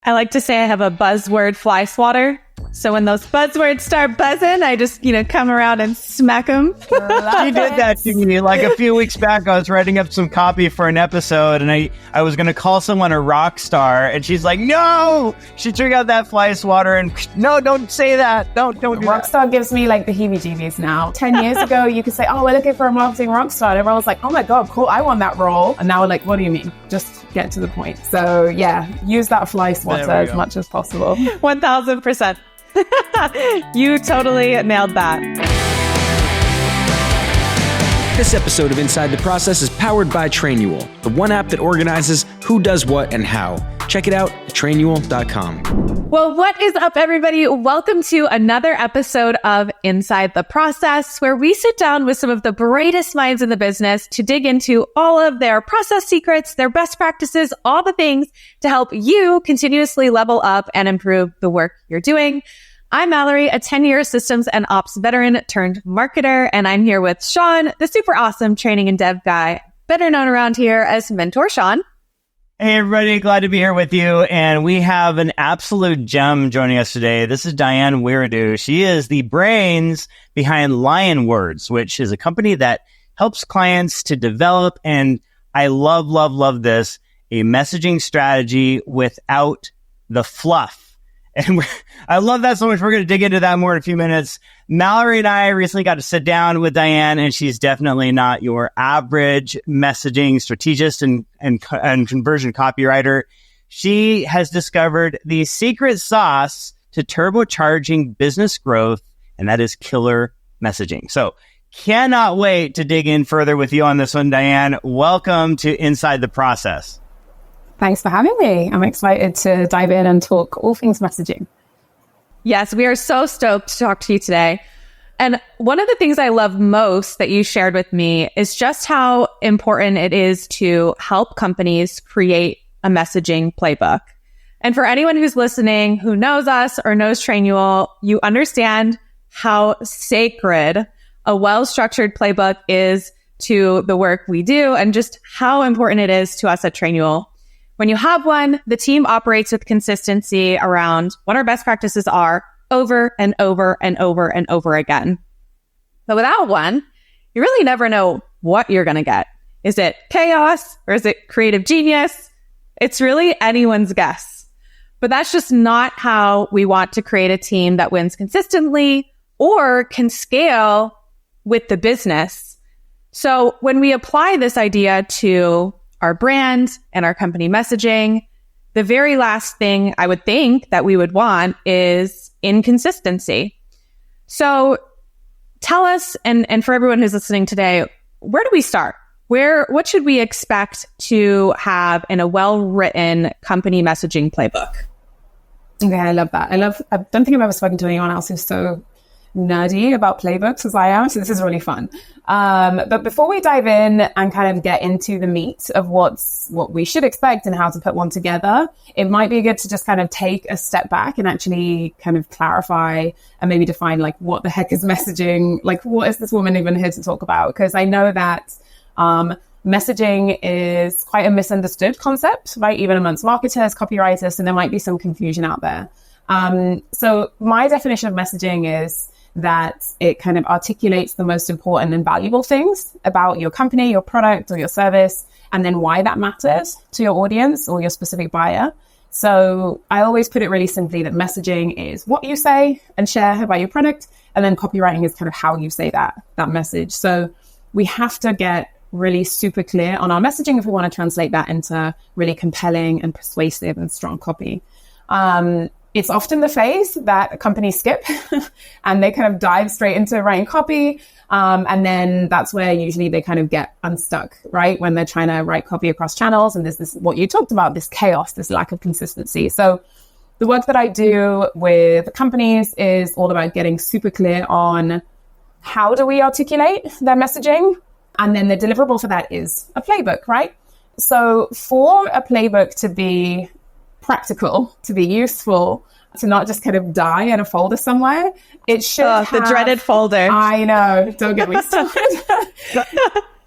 I like to say I have a buzzword fly swatter. So when those buzzwords start buzzing, I just, come around and smack them. You did that to me. Like a few weeks back, I was writing up some copy for an episode, and I was going to call someone a rock star, and she's like, no! She took out that fly swatter, and no, don't say that. Don't do rock that. Star gives me like the heebie-jeebies now. 10 years ago, you could say, oh, we're looking for a marketing rock star. And everyone was like, oh my God, cool, I want that role. And now we're like, what do you mean? Just get to the point. So yeah, use that fly swatter as much as possible. 1000%. You totally nailed that. This episode of Inside the Process is powered by Trainual, the one app that organizes who does what and how. Check it out at trainual.com. Well, what is up, everybody? Welcome to another episode of Inside the Process, where we sit down with some of the brightest minds in the business to dig into all of their process secrets, their best practices, all the things to help you continuously level up and improve the work you're doing. I'm Mallory, a 10-year systems and ops veteran turned marketer, and I'm here with Shawn, the super awesome training and dev guy, better known around here as Mentor Shawn. Hey, everybody. Glad to be here with you. And we have an absolute gem joining us today. This is Diane Wiredu. She is the brains behind LionWords, which is a company that helps clients to develop, and I love this, a messaging strategy without the fluff. And I love that so much. We're going to dig into that more in a few minutes. Mallory and I recently got to sit down with Diane, and she's definitely not your average messaging strategist and conversion copywriter. She has discovered the secret sauce to turbocharging business growth, and that is killer messaging. So cannot wait to dig in further with you on this one, Diane. Welcome to Inside the Process. Thanks for having me. I'm excited to dive in and talk all things messaging. Yes, we are so stoked to talk to you today. And one of the things I love most that you shared with me is just how important it is to help companies create a messaging playbook. And for anyone who's listening, who knows us or knows Trainual, you understand how sacred a well-structured playbook is to the work we do and just how important it is to us at Trainual. When you have one, the team operates with consistency around what our best practices are over and over and over and over again. But without one, you really never know what you're going to get. Is it chaos or is it creative genius? It's really anyone's guess. But that's just not how we want to create a team that wins consistently or can scale with the business. So when we apply this idea to our brand and our company messaging, the very last thing I would think that we would want is inconsistency. So tell us, and for everyone who's listening today, where do we start? What should we expect to have in a well-written company messaging playbook? Okay, I love that. I don't think I've ever spoken to anyone else who's so nerdy about playbooks as I am, so this is really fun. But before we dive in and kind of get into the meat of what we should expect and how to put one together, it might be good to just kind of take a step back and actually kind of clarify and maybe define like what the heck is messaging, like what is this woman even here to talk about? Because I know that messaging is quite a misunderstood concept, right? Even amongst marketers, copywriters, so there might be some confusion out there. So my definition of messaging is that it kind of articulates the most important and valuable things about your company, your product, or your service, and then why that matters to your audience or your specific buyer. So I always put it really simply that messaging is what you say and share about your product, and then copywriting is kind of how you say that message. So we have to get really super clear on our messaging if we want to translate that into really compelling and persuasive and strong copy. It's often the phase that companies skip and they kind of dive straight into writing copy. And then that's where usually they kind of get unstuck, right? When they're trying to write copy across channels and there's this, what you talked about, this chaos, this lack of consistency. So the work that I do with companies is all about getting super clear on how do we articulate their messaging? And then the deliverable for that is a playbook, right? So for a playbook to be practical, to be useful, to not just kind of die in a folder somewhere, it should have the dreaded folder. I know, don't get me started.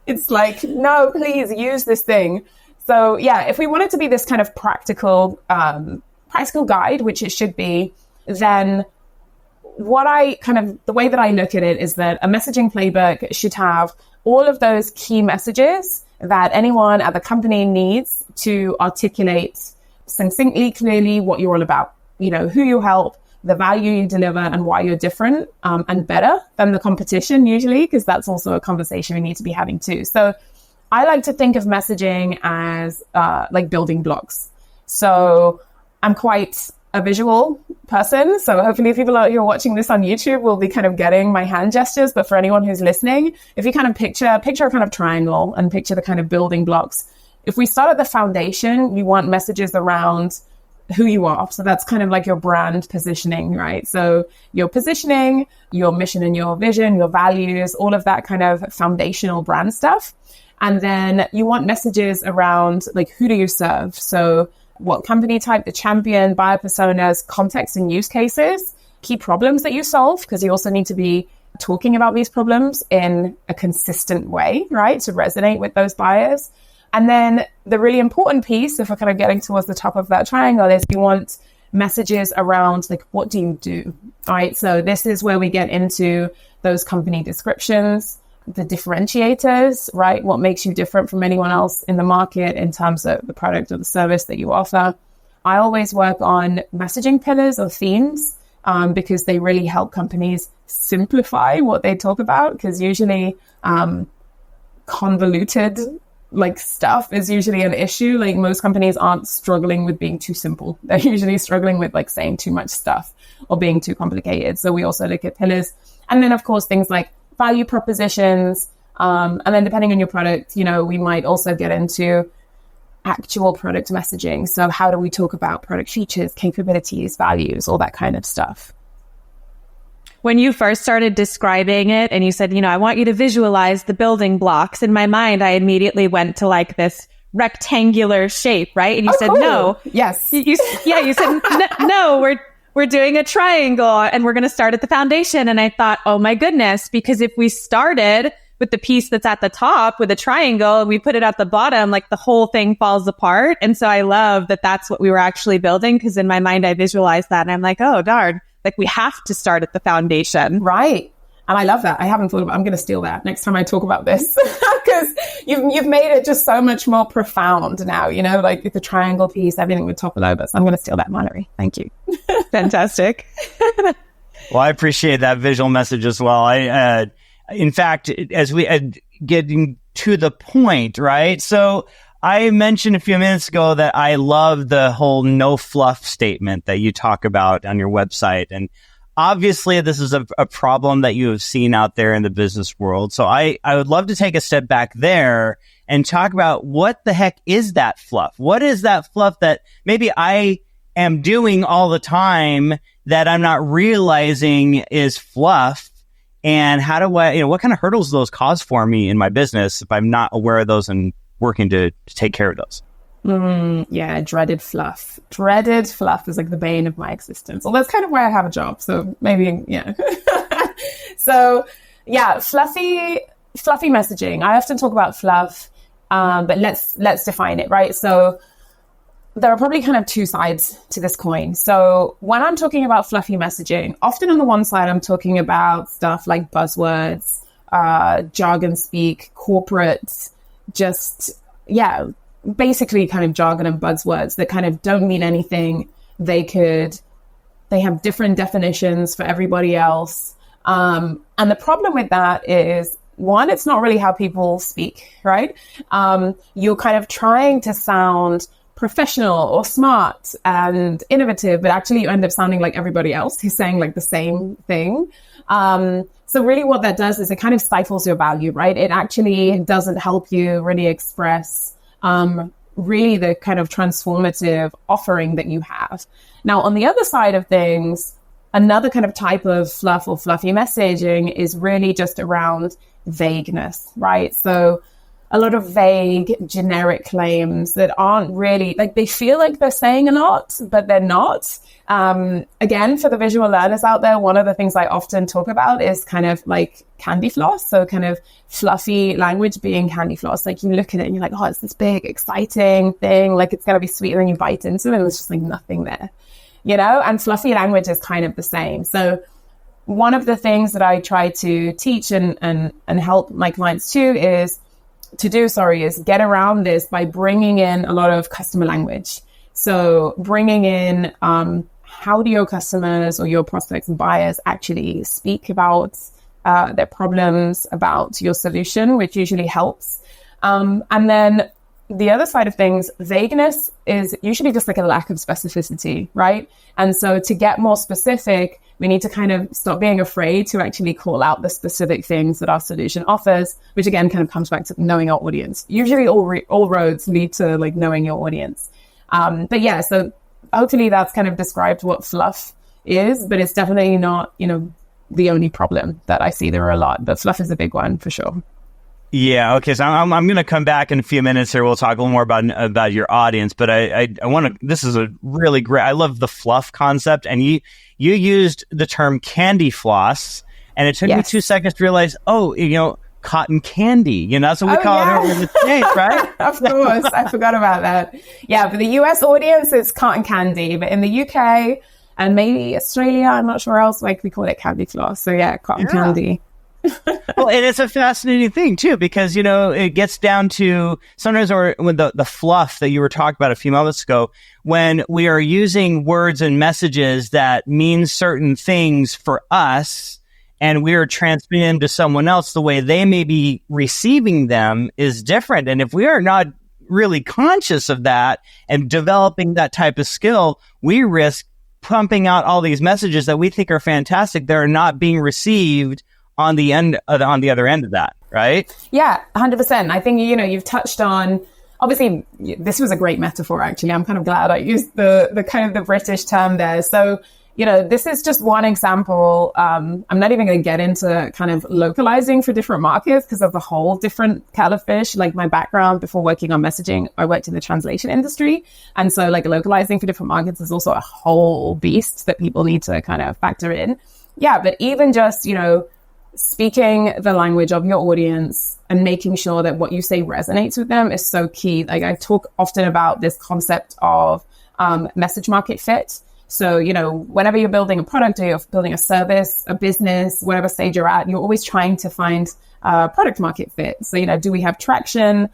It's like, no, please use this thing. So yeah, if we want it to be this kind of practical practical guide, which it should be, then the way that I look at it is that a messaging playbook should have all of those key messages that anyone at the company needs to articulate succinctly, clearly what you're all about, who you help, the value you deliver, and why you're different and better than the competition usually, because that's also a conversation we need to be having too. So I like to think of messaging as like building blocks. So I'm quite a visual person. So hopefully people out here watching this on YouTube will be kind of getting my hand gestures. But for anyone who's listening, if you kind of picture a kind of triangle and picture the kind of building blocks, if we start at the foundation, you want messages around who you are. So that's kind of like your brand positioning, right? So your positioning, your mission and your vision, your values, all of that kind of foundational brand stuff. And then you want messages around like, who do you serve? So what company type, the champion, buyer personas, context and use cases, key problems that you solve, because you also need to be talking about these problems in a consistent way, right? To resonate with those buyers. And then the really important piece, if we're kind of getting towards the top of that triangle, is you want messages around like, what do you do? All right. So this is where we get into those company descriptions, the differentiators, right? What makes you different from anyone else in the market in terms of the product or the service that you offer. I always work on messaging pillars or themes because they really help companies simplify what they talk about, because usually convoluted like stuff is usually an issue. Like most companies aren't struggling with being too simple. They're usually struggling with like saying too much stuff or being too complicated. So we also look at pillars. And then of course, things like value propositions. And then depending on your product, we might also get into actual product messaging. So how do we talk about product features, capabilities, values, all that kind of stuff? When you first started describing it and you said, I want you to visualize the building blocks, in my mind, I immediately went to like this rectangular shape, right? And you said, cool. No. Yes. You said, no, we're doing a triangle and we're going to start at the foundation. And I thought, oh my goodness, because if we started with the piece that's at the top with a triangle and we put it at the bottom, like the whole thing falls apart. And so I love that that's what we were actually building, because in my mind, I visualized that and I'm like, oh darn, like we have to start at the foundation. Right. And I love that. I haven't thought about, I'm going to steal that next time I talk about this, because you've made it just so much more profound now, like the triangle piece, everything with top and low. So I'm going to steal that, Mallory. Thank you. Fantastic. Well, I appreciate that visual message as well. In fact, as we getting to the point, right? So I mentioned a few minutes ago that I love the whole no fluff statement that you talk about on your website. And obviously, this is a problem that you have seen out there in the business world. So I would love to take a step back there and talk about what the heck is that fluff? What is that fluff that maybe I am doing all the time that I'm not realizing is fluff? And how do I, what kind of hurdles do those cause for me in my business if I'm not aware of those and working to take care of those? Yeah, dreaded fluff. Dreaded fluff is like the bane of my existence. Well, that's kind of why I have a job. So maybe, yeah. So yeah, fluffy messaging. I often talk about fluff, but let's define it, right? So there are probably kind of two sides to this coin. So when I'm talking about fluffy messaging, often on the one side, I'm talking about stuff like buzzwords, jargon speak, corporate, basically kind of jargon and buzzwords that kind of don't mean anything. They have different definitions for everybody else. And the problem with that is, one, it's not really how people speak, right? You're kind of trying to sound professional or smart and innovative, but actually you end up sounding like everybody else who's saying like the same thing. So really what that does is it kind of stifles your value, right? It actually doesn't help you really express really the kind of transformative offering that you have. Now, on the other side of things, another kind of type of fluff or fluffy messaging is really just around vagueness, right? So a lot of vague, generic claims that aren't really, like, they feel like they're saying a lot, but they're not. Again, for the visual learners out there, one of the things I often talk about is kind of like candy floss. So kind of fluffy language being candy floss. Like you look at it and you're like, oh, it's this big, exciting thing. Like it's going to be sweet. And then you bite into it and there's just like nothing there. and fluffy language is kind of the same. So one of the things that I try to teach and help my clients is get around this by bringing in a lot of customer language. So bringing in, how do your customers or your prospects and buyers actually speak about their problems, about your solution, which usually helps. And then the other side of things, vagueness is usually just like a lack of specificity, right? And so to get more specific, we need to kind of stop being afraid to actually call out the specific things that our solution offers, which again kind of comes back to knowing our audience. Usually all roads lead to like knowing your audience. But yeah, so hopefully that's kind of described what fluff is, but it's definitely not, the only problem that I see. There are a lot, but fluff is a big one for sure. Yeah. Okay. So I'm going to come back in a few minutes here. We'll talk a little more about your audience, but I want to, this is a really great, I love the fluff concept. And you used the term candy floss, and it took me 2 seconds to realize, cotton candy, that's what we call it over in the States, right? Of course. I forgot about that. Yeah. For the US audience, it's cotton candy, but in the UK and maybe Australia, I'm not sure else, like we call it candy floss. So yeah, cotton candy. Well, and it's a fascinating thing too, because it gets down to sometimes, or when the fluff that you were talking about a few moments ago, when we are using words and messages that mean certain things for us, and we are transmitting them to someone else, the way they may be receiving them is different. And if we are not really conscious of that and developing that type of skill, we risk pumping out all these messages that we think are fantastic that are not being received on the other end of that, right? Yeah, 100%. I think, you've touched on, obviously, this was a great metaphor, actually. I'm kind of glad I used the kind of the British term there. So, this is just one example. I'm not even going to get into kind of localizing for different markets because of a whole different kettle of fish. Like my background before working on messaging, I worked in the translation industry. And so like localizing for different markets is also a whole beast that people need to kind of factor in. Yeah, but even just, speaking the language of your audience and making sure that what you say resonates with them is so key. Like I talk often about this concept of message market fit. So, whenever you're building a product or you're building a service, a business, whatever stage you're at, you're always trying to find product market fit. So, do we have traction?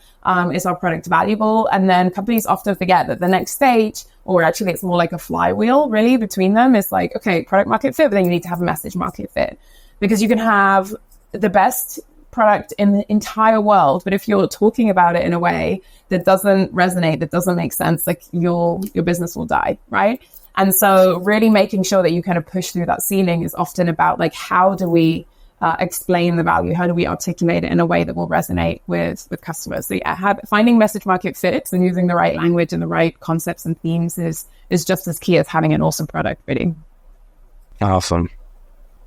Is our product valuable? And then companies often forget that the next stage, or actually it's more like a flywheel really between them, is like, okay, product market fit, but then you need to have a message market fit. Because you can have the best product in the entire world, but if you're talking about it in a way that doesn't resonate, that doesn't make sense, like your business will die, right? And so really making sure that you kind of push through that ceiling is often about like, how do we explain the value? How do we articulate it in a way that will resonate with customers? So yeah, finding message market fits and using the right language and the right concepts and themes is just as key as having an awesome product, really. Awesome.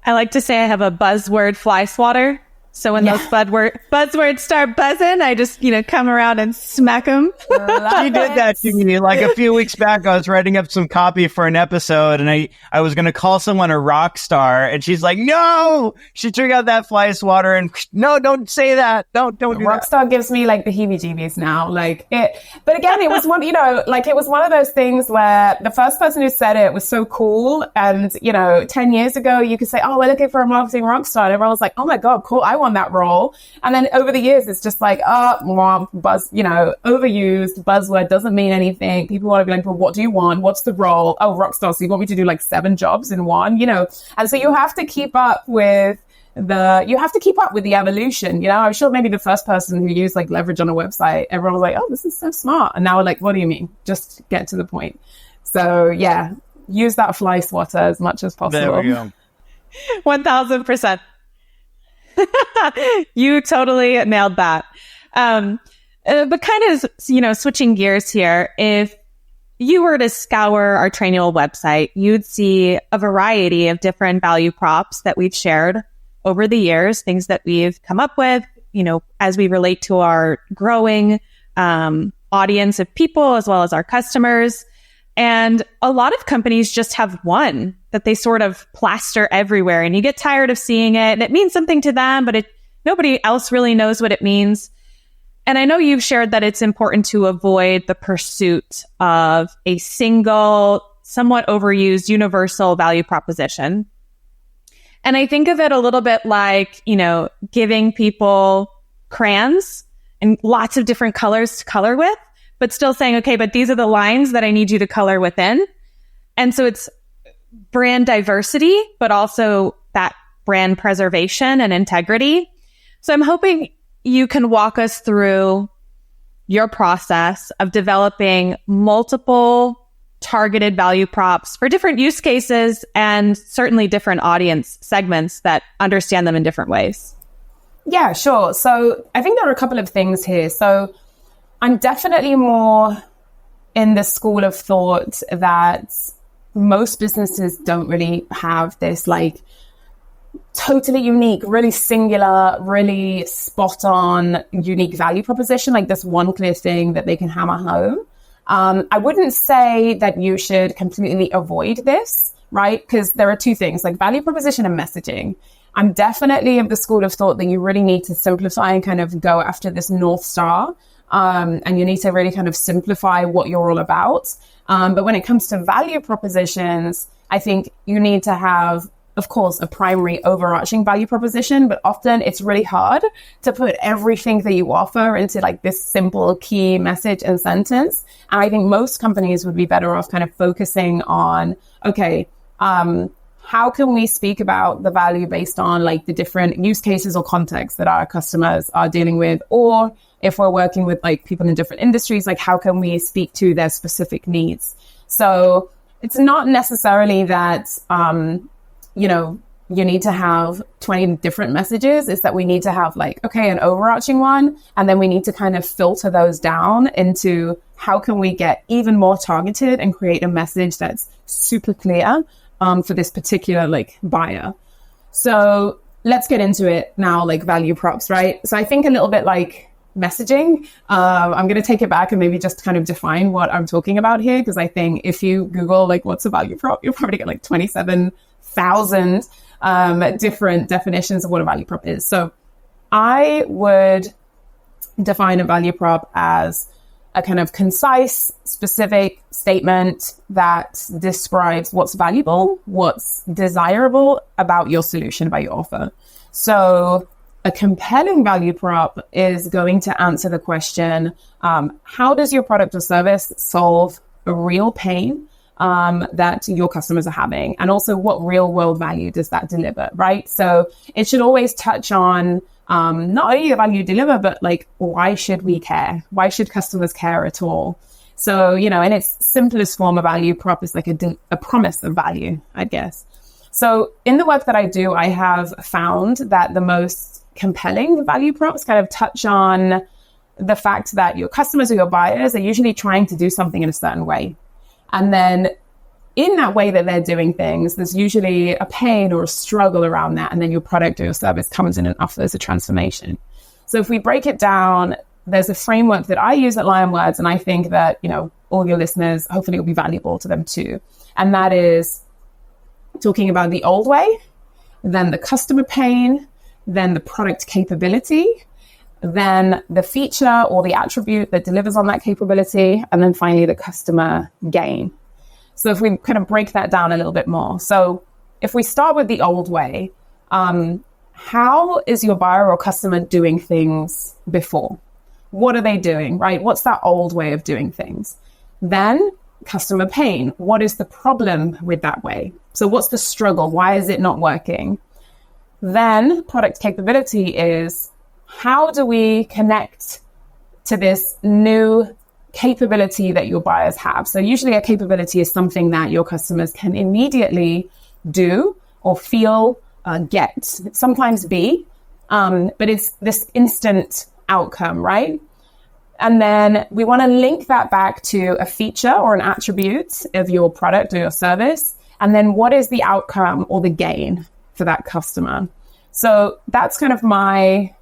I like to say I have a buzzword fly swatter. So when those buzzwords start buzzing, I just, come around and smack them. She did that to me like a few weeks back. I was writing up some copy for an episode, and I was going to call someone a rock star, and she's like, no, she took out that fly swatter and no, don't say that. Don't do that. Rock star gives me like the heebie-jeebies now. But again, it was one, it was one of those things where the first person who said it was so cool. And, 10 years ago, you could say, oh, we're looking for a marketing rock star. And everyone was like, oh my God, cool. I want that role. And then over the years, it's just like, buzz, overused buzzword doesn't mean anything. People want to be like, well, what do you want? What's the role? Oh, rock star. So you want me to do like 7 jobs in one, And so you have to keep up with the evolution. I'm sure maybe the first person who used like leverage on a website, everyone was like, oh, this is so smart. And now we're like, what do you mean? Just get to the point. So yeah, use that fly swatter as much as possible. There we go. 1000%. You totally nailed that. But kind of, switching gears here, if you were to scour our Trainual website, you'd see a variety of different value props that we've shared over the years, things that we've come up with, as we relate to our growing audience of people as well as our customers. And a lot of companies just have one that they sort of plaster everywhere, and you get tired of seeing it, and it means something to them, but nobody else really knows what it means. And I know you've shared that it's important to avoid the pursuit of a single somewhat overused universal value proposition. And I think of it a little bit like, giving people crayons and lots of different colors to color with, but still saying, okay, but these are the lines that I need you to color within. And so it's brand diversity, but also that brand preservation and integrity. So I'm hoping you can walk us through your process of developing multiple targeted value props for different use cases and certainly different audience segments that understand them in different ways. Yeah, sure. So I think there are a couple of things here. So I'm definitely more in the school of thought that most businesses don't really have this totally unique, really singular, really spot on, unique value proposition, like this one clear thing that they can hammer home. I wouldn't say that you should completely avoid this, right? Because there are two things, like value proposition and messaging. I'm definitely of the school of thought that you really need to simplify and kind of go after this North Star. And you need to really kind of simplify what you're all about. But when it comes to value propositions, I think you need to have, of course, a primary overarching value proposition, but often it's really hard to put everything that you offer into this simple key message and sentence. And I think most companies would be better off kind of focusing on, okay, how can we speak about the value based on the different use cases or contexts that our customers are dealing with? Or if we're working with people in different industries, how can we speak to their specific needs? So it's not necessarily that, you need to have 20 different messages. It's that we need to have an overarching one. And then we need to kind of filter those down into how can we get even more targeted and create a message that's super clear for this particular buyer. So let's get into it now, value props, right? So I think a little bit messaging. I'm going to take it back and maybe just kind of define what I'm talking about here, because I think if you Google what's a value prop, you'll probably get 27,000 different definitions of what a value prop is. So I would define a value prop as a kind of concise, specific statement that describes what's valuable, what's desirable about your solution, about your offer. So a compelling value prop is going to answer the question, how does your product or service solve a real pain that your customers are having? And also, what real world value does that deliver, right? So it should always touch on not only the value you deliver, but why should we care? Why should customers care at all? So, in its simplest form, a value prop is a promise of value, I guess. So in the work that I do, I have found that the most compelling value props kind of touch on the fact that your customers or your buyers are usually trying to do something in a certain way. And then in that way that they're doing things, there's usually a pain or a struggle around that. And then your product or your service comes in and offers a transformation. So if we break it down, there's a framework that I use at LionWords, and I think that, all your listeners, hopefully it will be valuable to them too. And that is talking about the old way, then the customer pain, then the product capability, then the feature or the attribute that delivers on that capability, and then finally the customer gain. So if we kind of break that down a little bit more. So if we start with the old way, how is your buyer or customer doing things before? What are they doing, right? What's that old way of doing things? Then customer pain. What is the problem with that way? So what's the struggle? Why is it not working? Then product capability is, how do we connect to this new capability that your buyers have? So usually a capability is something that your customers can immediately do or feel, get, sometimes be, but it's this instant outcome, right? And then we want to link that back to a feature or an attribute of your product or your service. And then what is the outcome or the gain for that customer? So that's kind of my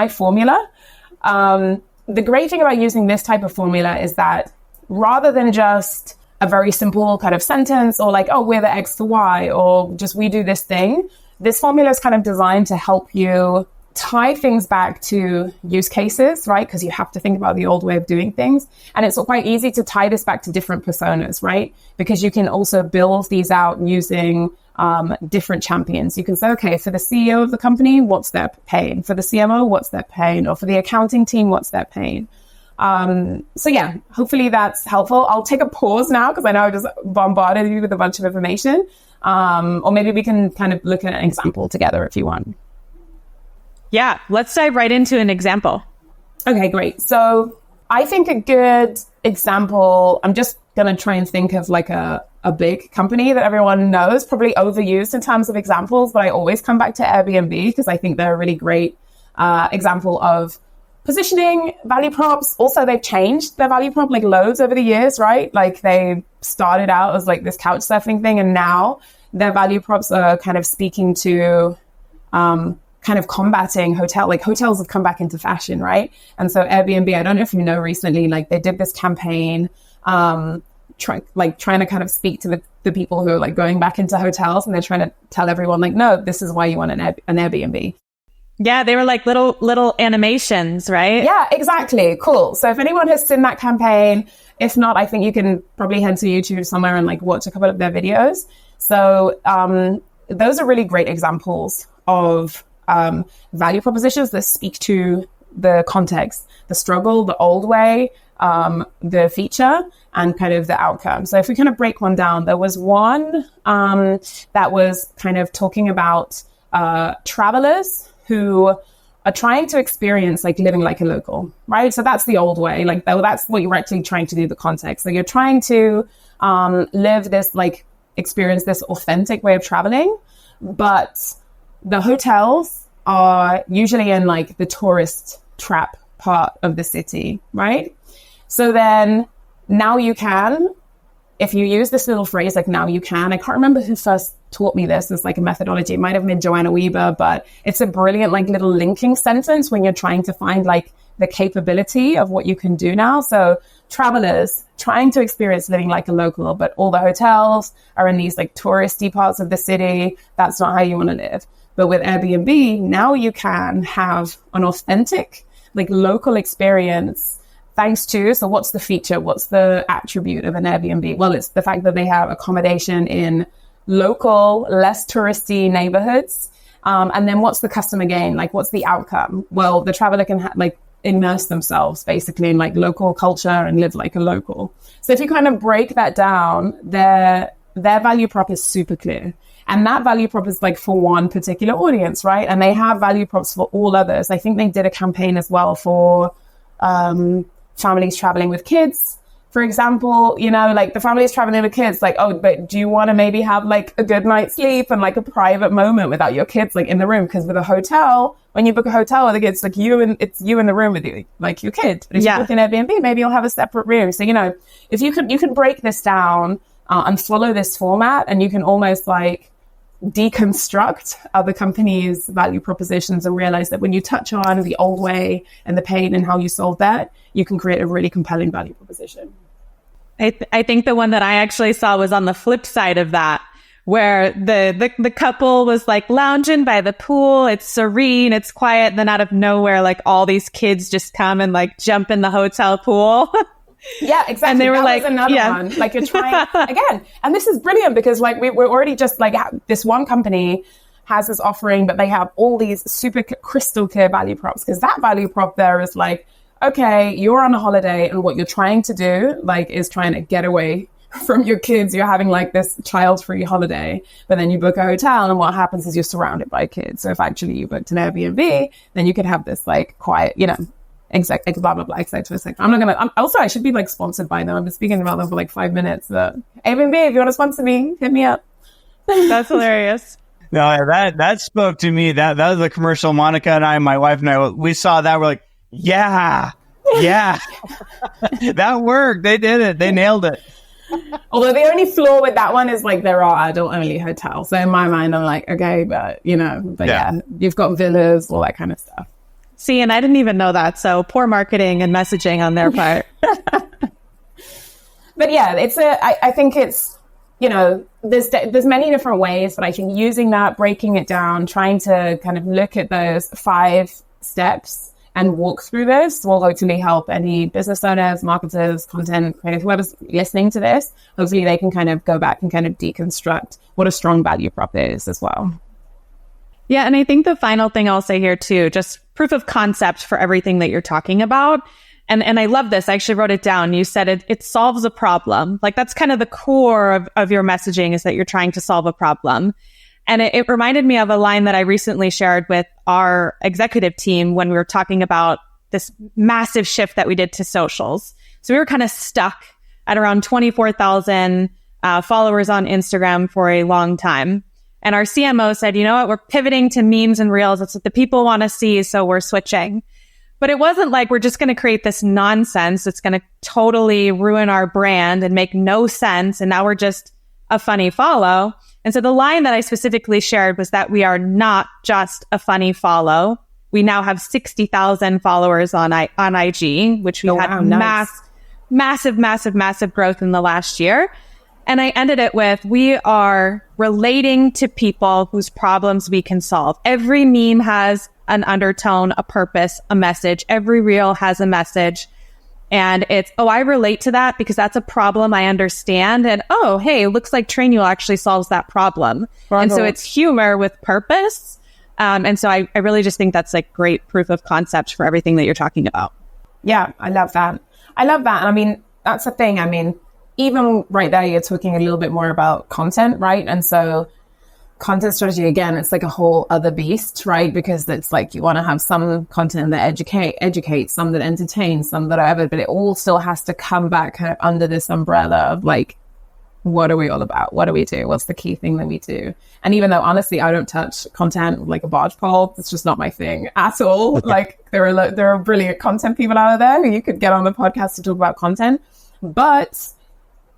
formula. The great thing about using this type of formula is that rather than just a very simple kind of sentence or like, oh, we're the X to Y, or just we do this thing, this formula is kind of designed to help you tie things back to use cases, right? Because you have to think about the old way of doing things. And it's quite easy to tie this back to different personas, right? Because you can also build these out using different champions. You can say, okay, for the CEO of the company, what's their pain? For the CMO, what's their pain? Or for the accounting team, what's their pain? So yeah, hopefully that's helpful. I'll take a pause now because I know I just bombarded you with a bunch of information. Or maybe we can kind of look at an example together if you want. Yeah, let's dive right into an example. Okay, great. So I think a good example, I'm just going to try and think of like a big company that everyone knows, probably overused in terms of examples, but I always come back to Airbnb because I think they're a really great example of positioning, value props. Also, they've changed their value prop like loads over the years, right? Like they started out as like this couch surfing thing, and now their value props are kind of speaking to kind of combating hotels have come back into fashion, right? And so Airbnb, I don't know if you know, recently, like they did this campaign trying to kind of speak to the people who are like going back into hotels, and they're trying to tell everyone like, no, this is why you want an Airbnb. Yeah, they were like little animations, right? Yeah, exactly. Cool. So if anyone has seen that campaign, if not, I think you can probably head to YouTube somewhere and like watch a couple of their videos. So those are really great examples of value propositions that speak to the context, the struggle, the old way, the feature, and kind of the outcome. So if we kind of break one down, there was one that was kind of talking about travelers who are trying to experience like living like a local, right? So that's the old way. Like that's what you're actually trying to do, the context. So you're trying to live this, like experience this authentic way of traveling, but the hotels are usually in like the tourist trap part of the city, right? So then now you can, if you use this little phrase, like now you can, I can't remember who first taught me this as like a methodology. It might have been Joanna Weber, but it's a brilliant like little linking sentence when you're trying to find like the capability of what you can do now. So travelers trying to experience living like a local, but all the hotels are in these like touristy parts of the city. That's not how you want to live. But with Airbnb, now you can have an authentic, like local experience thanks to, so what's the feature? What's the attribute of an Airbnb? Well, it's the fact that they have accommodation in local, less touristy neighborhoods. And then what's the customer gain? Like, what's the outcome? Well, the traveler can like immerse themselves basically in like local culture and live like a local. So if you kind of break that down, their value prop is super clear. And that value prop is like for one particular audience, right? And they have value props for all others. I think they did a campaign as well for families traveling with kids. For example, you know, like the families traveling with kids, like, oh, but do you want to maybe have like a good night's sleep and like a private moment without your kids like in the room? Because with a hotel, when you book a hotel with the kids, like it's you in the room with you, like your kid. But if you book an Airbnb, maybe you'll have a separate room. So, you know, if you can break this down and follow this format, and you can almost like deconstruct other companies' value propositions and realize that when you touch on the old way and the pain and how you solve that, you can create a really compelling value proposition. I think the one that I actually saw was on the flip side of that, where the couple was like lounging by the pool. It's serene, it's quiet. Then out of nowhere, like all these kids just come and like jump in the hotel pool. Yeah, exactly. And they were that like, was another one. Like you're trying again, and this is brilliant because like we're already just like this one company has this offering, but they have all these super crystal clear value props, because that value prop there is like, okay, you're on a holiday and what you're trying to do like is trying to get away from your kids. You're having like this child-free holiday, but then you book a hotel and what happens is you're surrounded by kids. So if actually you booked an Airbnb, then you could have this like quiet, you know, blah, blah, blah, etc. I'm not going to, also I should be like sponsored by them. I've been speaking about them for like 5 minutes. Airbnb, if you want to sponsor me, hit me up. That's hilarious. No, that spoke to me. That was a commercial Monica and I, my wife and I, we saw that. We're like, yeah, that worked. They did it. They nailed it. Although the only flaw with that one is like there are adult only hotels. So in my mind, I'm like, okay, but yeah, you've got villas, all that kind of stuff. See, and I didn't even know that. So poor marketing and messaging on their part. But yeah, I think it's, there's many different ways, but I think using that, breaking it down, trying to kind of look at those 5 steps and walk through this will hopefully help any business owners, marketers, content creators, whoever's listening to this. Hopefully they can kind of go back and kind of deconstruct what a strong value prop is as well. Yeah. And I think the final thing I'll say here too, just proof of concept for everything that you're talking about. And I love this. I actually wrote it down. You said it solves a problem. Like that's kind of the core of your messaging, is that you're trying to solve a problem. And it reminded me of a line that I recently shared with our executive team when we were talking about this massive shift that we did to socials. So we were kind of stuck at around 24,000 followers on Instagram for a long time. And our CMO said, you know what, we're pivoting to memes and reels. That's what the people want to see. So we're switching. But it wasn't like we're just going to create this nonsense. It's going to totally ruin our brand and make no sense. And now we're just a funny follow. And so the line that I specifically shared was that we are not just a funny follow. We now have 60,000 followers on IG, which we had massive growth in the last year. And I ended it with, we are relating to people whose problems we can solve. Every meme has an undertone, a purpose, a message. Every reel has a message. And it's, I relate to that because that's a problem I understand. And, hey, it looks like Trainual actually solves that problem. And so it's humor with purpose. And so I really just think that's like great proof of concept for everything that you're talking about. Yeah, I love that. And I mean, that's the thing. I mean, even right there, you're talking a little bit more about content, right? And so content strategy, again, it's like a whole other beast, right? Because it's like you want to have some content that educates, some that entertains, some that whatever, but it all still has to come back kind of under this umbrella of like, what are we all about? What do we do? What's the key thing that we do? And even though honestly, I don't touch content like a barge pole, it's just not my thing at all. Like there are brilliant content people out there who you could get on the podcast to talk about content, but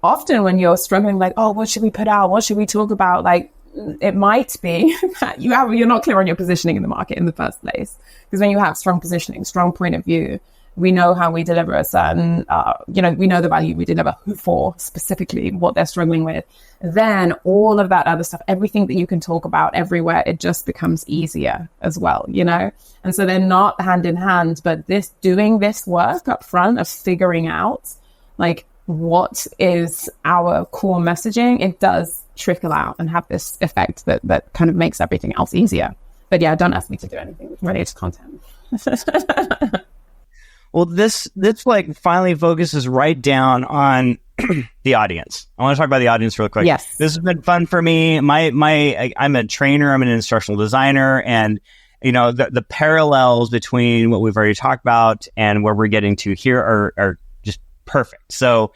often when you're struggling, like, what should we put out? What should we talk about? Like, it might be that you're not clear on your positioning in the market in the first place. Because when you have strong positioning, strong point of view, we know how we deliver a certain, we know the value we deliver, who for specifically, what they're struggling with. Then all of that other stuff, everything that you can talk about everywhere, it just becomes easier as well, And so they're not hand in hand, but doing this work up front of figuring out, like, what is our core messaging, it does trickle out and have this effect that kind of makes everything else easier. But yeah, don't ask me to do anything related to content. Well, this like finally focuses right down on the audience. I want to talk about the audience real quick. Yes. This has been fun for me. I'm a trainer, I'm an instructional designer, and the parallels between what we've already talked about and where we're getting to here are just perfect. So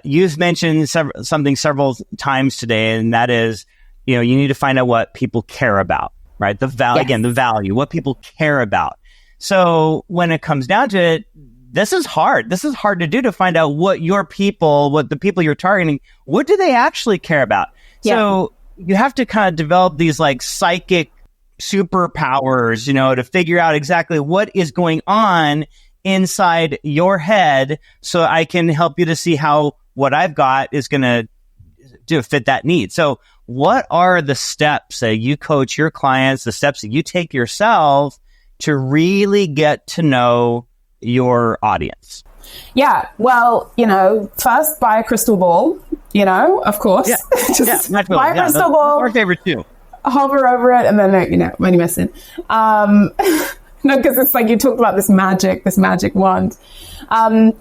you've mentioned something several times today, and that is, you need to find out what people care about, right? The value, again, the value, what people care about. So when it comes down to it, this is hard. This is hard to do, to find out what the people you're targeting, what do they actually care about? Yeah. So you have to kind of develop these like psychic superpowers, to figure out exactly what is going on inside your head, so I can help you to see how what I've got is going to fit that need. So what are the steps that you coach your clients, the steps that you take yourself to really get to know your audience? Yeah, well, first buy a crystal ball, of course. Yeah. Buy a crystal ball. Our favorite too. Hover over it, and then, when you're messing. No, because it's like you talked about this magic wand. Knowing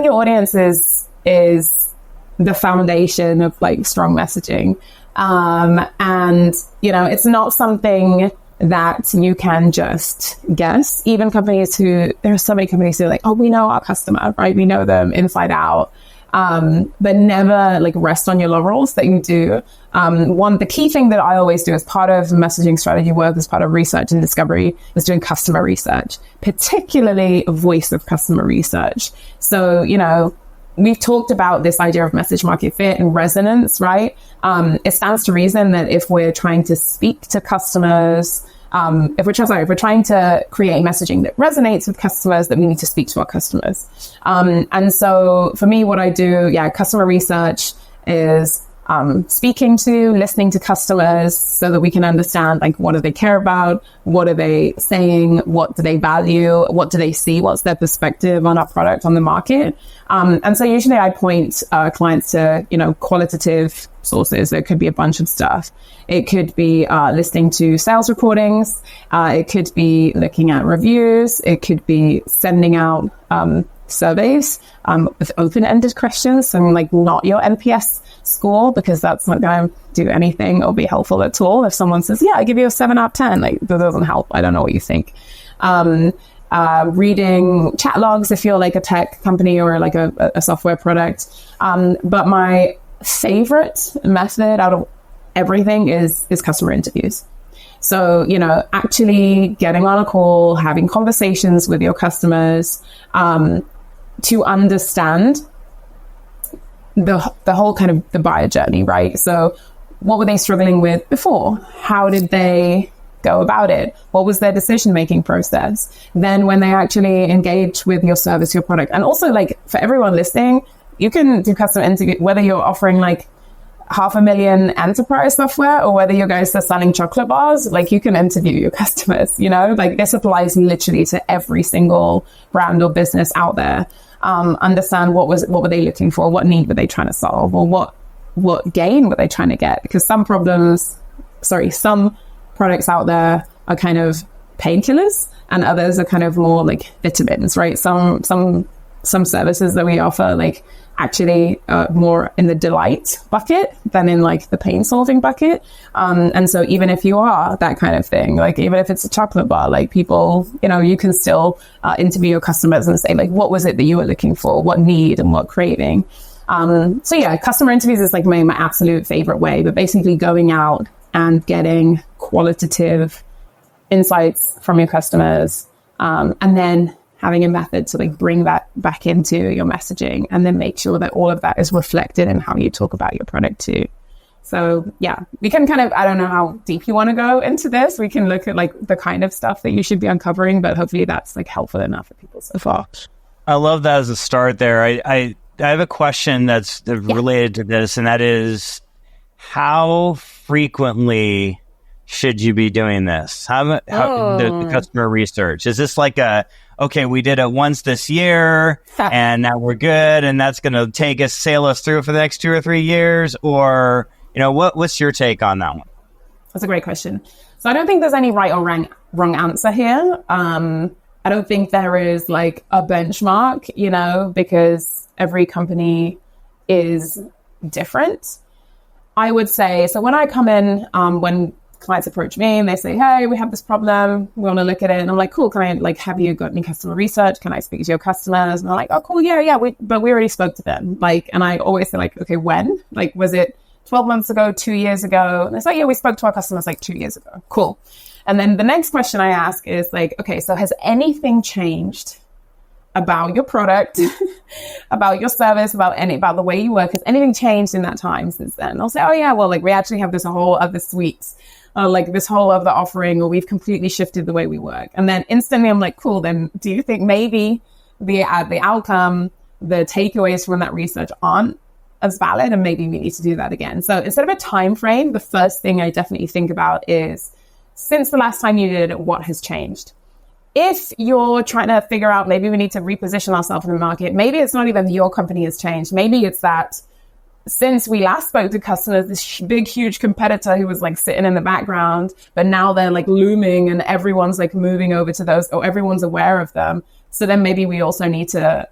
your audience is the foundation of like strong messaging. And, it's not something that you can just guess. Even there are so many companies who are like, we know our customer, right? We know them inside out. But never like rest on your laurels that you do. The key thing that I always do as part of messaging strategy work, as part of research and discovery, is doing customer research, particularly voice of customer research. So, we've talked about this idea of message market fit and resonance, right? It stands to reason that if we're trying to speak to customers, if we're trying to create messaging that resonates with customers, that we need to speak to our customers. And so for me, what I do, customer research, is speaking to, listening to customers so that we can understand, like, what do they care about? What are they saying? What do they value? What do they see? What's their perspective on our product, on the market? And so usually I point clients to, qualitative sources. It could be a bunch of stuff. It could be listening to sales recordings. It could be looking at reviews. It could be sending out surveys with open-ended questions, so like not your NPS score, because that's not going to do anything or be helpful at all. If someone says, I give you a 7 out of 10, like, that doesn't help. I don't know what you think. Reading chat logs if you're like a tech company or like a software product. But my favorite method out of everything is customer interviews. So, actually getting on a call, having conversations with your customers, to understand the whole kind of the buyer journey, right? So what were they struggling with before? How did they go about it? What was their decision-making process? Then when they actually engage with your service, your product, and also, like, for everyone listening, you can do customer interview, whether you're offering like 500,000 enterprise software or whether you guys are selling chocolate bars, like, you can interview your customers, like, this applies literally to every single brand or business out there. Understand what were they looking for? What need were they trying to solve? Or what gain were they trying to get? Because some products out there are kind of painkillers and others are kind of more like vitamins, right? Some services that we offer, like, actually more in the delight bucket than in like the pain solving bucket. And so even if you are that kind of thing, like, even if it's a chocolate bar, like, people, you can still interview your customers and say, like, what was it that you were looking for? What need and what craving? So yeah, customer interviews is like my absolute favorite way, but basically going out and getting qualitative insights from your customers, and then having a method to like bring that back into your messaging and then make sure that all of that is reflected in how you talk about your product too. So yeah, we can kind of, I don't know how deep you want to go into this. We can look at like the kind of stuff that you should be uncovering, but hopefully that's like helpful enough for people so far. I love that as a start there. I have a question that's related to this, and that is, how frequently should you be doing this? How the customer research? Is this like okay, we did it once this year and now we're good and that's going to sail us through for the next 2 or 3 years? Or, what's your take on that one? That's a great question. So I don't think there's any right or wrong answer here. I don't think there is like a benchmark, because every company is different. I would say, so when I come in, when clients approach me and they say, hey, we have this problem, we want to look at it. And I'm like, cool, can I have you got any customer research? Can I speak to your customers? And they're like, oh, cool, yeah, but we already spoke to them. And I always say okay, when? Was it 12 months ago, 2 years ago? And it's like, yeah, we spoke to our customers 2 years ago. Cool. And then the next question I ask is okay, so has anything changed about your product, about your service, about the way you work? Has anything changed in that time since then? And I'll say, oh yeah, well, we actually have this whole other suites, this whole other offering, or we've completely shifted the way we work. And then instantly I'm like, cool, then do you think maybe the outcome, the takeaways from that research aren't as valid, and maybe we need to do that again? So instead of a time frame, the first thing I definitely think about is, since the last time you did it, what has changed? If you're trying to figure out, maybe we need to reposition ourselves in the market, maybe it's not even your company has changed. Maybe it's that since we last spoke to customers, this big, huge competitor who was sitting in the background, but now they're looming and everyone's moving over to those, or everyone's aware of them. So then maybe we also need to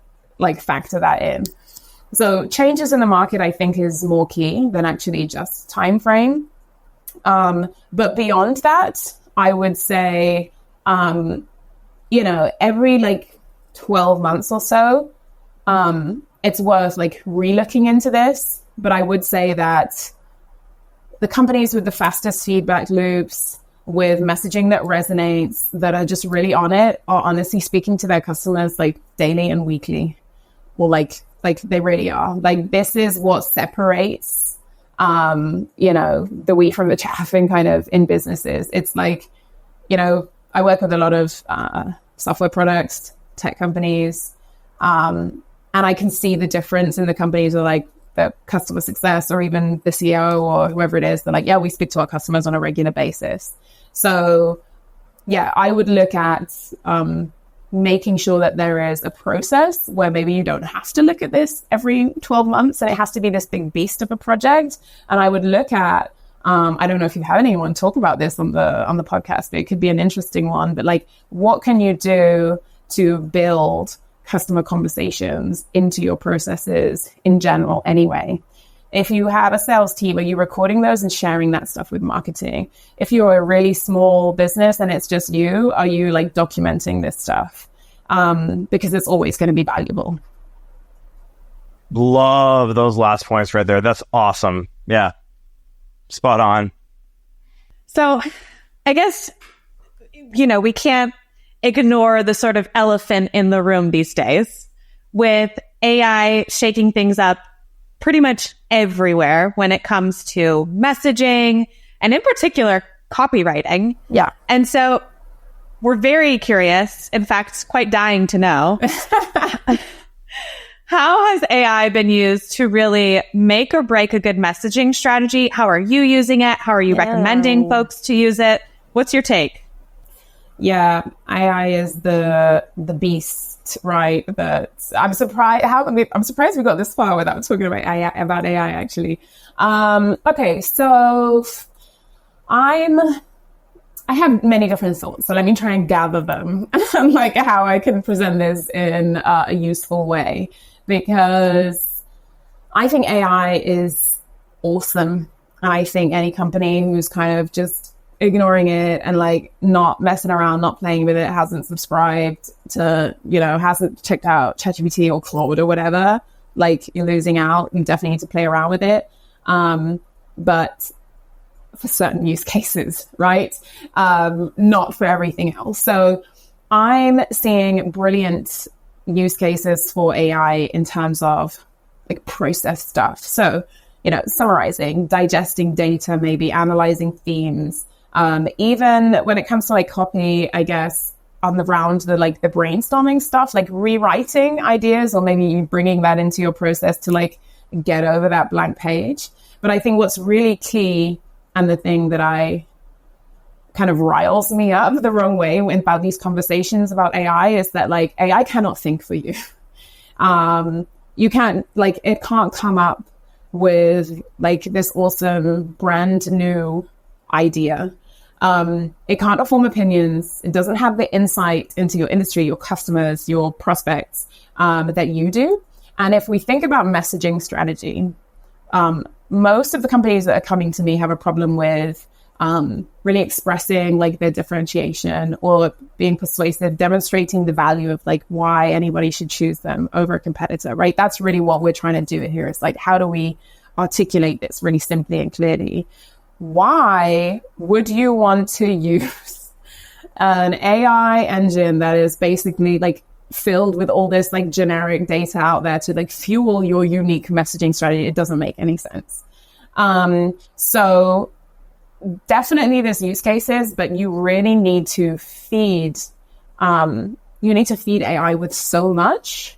factor that in. So changes in the market, I think, is more key than actually just time frame. But beyond that, I would say, every 12 months or so, it's worth re-looking into this. But I would say that the companies with the fastest feedback loops, with messaging that resonates, that are just really on it, are honestly speaking to their customers daily and weekly. Well, they really are. This is what separates, the wheat from the chaff in businesses. It's I work with a lot of software products, tech companies, and I can see the difference in the companies are the customer success or even the CEO or whoever it is, they're like, yeah, we speak to our customers on a regular basis. So yeah, I would look at making sure that there is a process where maybe you don't have to look at this every 12 months and it has to be this big beast of a project. And I would look at, I don't know if you've had anyone talk about this on the podcast, but it could be an interesting one. But like, what can you do to build customer conversations into your processes in general anyway? If you have a sales team, are you recording those and sharing that stuff with marketing? If you're a really small business and it's just you, are you like documenting this stuff? Because it's always going to be valuable. Love those last points right there. That's awesome. Yeah. Spot on. So I guess, we can't ignore the sort of elephant in the room these days with AI shaking things up pretty much everywhere when it comes to messaging and in particular copywriting. Yeah. And so we're very curious, in fact, quite dying to know, how has AI been used to really make or break a good messaging strategy? How are you using it? How are you recommending folks to use it? What's your take? Yeah, AI is the beast, right? But I'm surprised we got this far without talking about AI actually. Okay, so I have many different thoughts, so let me try and gather them and like how I can present this in a useful way, because I think AI is awesome. I think any company who's kind of just ignoring it and like not messing around, not playing with it, hasn't subscribed to, hasn't checked out ChatGPT or Claude or whatever, like you're losing out. You definitely need to play around with it. But for certain use cases, right? Not for everything else. So I'm seeing brilliant use cases for AI in terms of like process stuff. So, summarizing, digesting data, maybe analyzing themes. Even when it comes to like copy, I guess on the brainstorming stuff, like rewriting ideas, or maybe you bringing that into your process to like get over that blank page. But I think what's really key, and the thing that I kind of riles me up the wrong way about these conversations about AI, is that like AI cannot think for you. You can't, like, it can't come up with like this awesome brand new idea. It can't form opinions. It doesn't have the insight into your industry, your customers, your prospects that you do. And if we think about messaging strategy, most of the companies that are coming to me have a problem with really expressing like their differentiation or being persuasive, demonstrating the value of like why anybody should choose them over a competitor, right? That's really what we're trying to do here. Is like, how do we articulate this really simply and clearly? Why would you want to use an AI engine that is basically like filled with all this like generic data out there to like fuel your unique messaging strategy? It doesn't make any sense. So definitely there's use cases, but you really need to feed AI with so much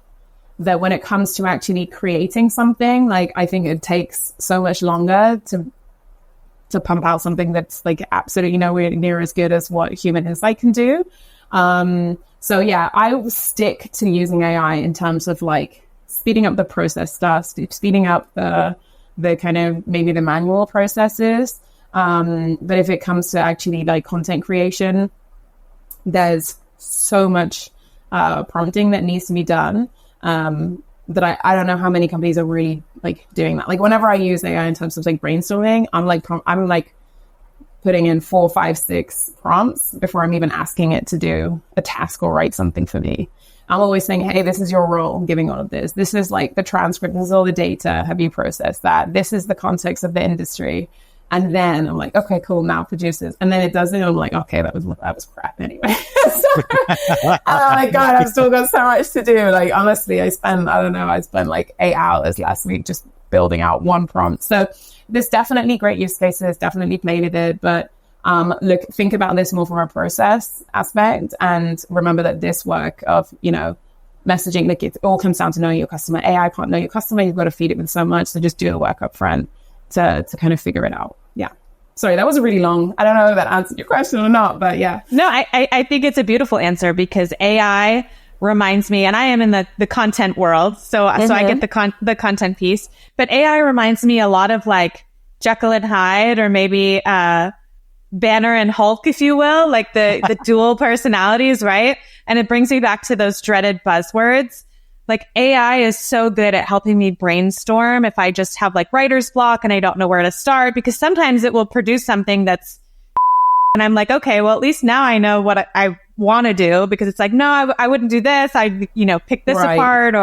that when it comes to actually creating something, like I think it takes so much longer to pump out something that's like absolutely nowhere near as good as what human insight can do. So yeah, I will stick to using AI in terms of like speeding up the process stuff, speeding up the kind of maybe the manual processes. But if it comes to actually like content creation, there's so much prompting that needs to be done. That I don't know how many companies are really like doing that. Like whenever I use AI in terms of like brainstorming, I'm like putting in 4, 5, 6 prompts before I'm even asking it to do a task or write something for me. I'm always saying, hey, this is your role, I'm giving all of this. This is like the transcript, this is all the data. Have you processed that? This is the context of the industry. And then I'm like, okay, cool, now produces. And then it does it. And I'm like, okay, that was crap anyway. Oh my God, I've still got so much to do. Like, honestly, I spent like 8 hours last week just building out one prompt. So there's definitely great use cases, definitely play with it. But look, think about this more from a process aspect. And remember that this work of, messaging, like it all comes down to knowing your customer. AI can't know your customer. You've got to feed it with so much. So just do the work up front to kind of figure it out. Yeah. Sorry, that was a really long, I don't know if that answered your question or not, but yeah. No, I think it's a beautiful answer because AI reminds me, and I am in the content world, so I get the content piece, but AI reminds me a lot of like Jekyll and Hyde, or maybe Banner and Hulk, if you will, like the dual personalities, right? And it brings me back to those dreaded buzzwords. Like AI is so good at helping me brainstorm if I just have like writer's block and I don't know where to start, because sometimes it will produce something that's and I'm like, okay, well, at least now I know what I want to do, because it's like, no, I wouldn't do this. I, pick this apart,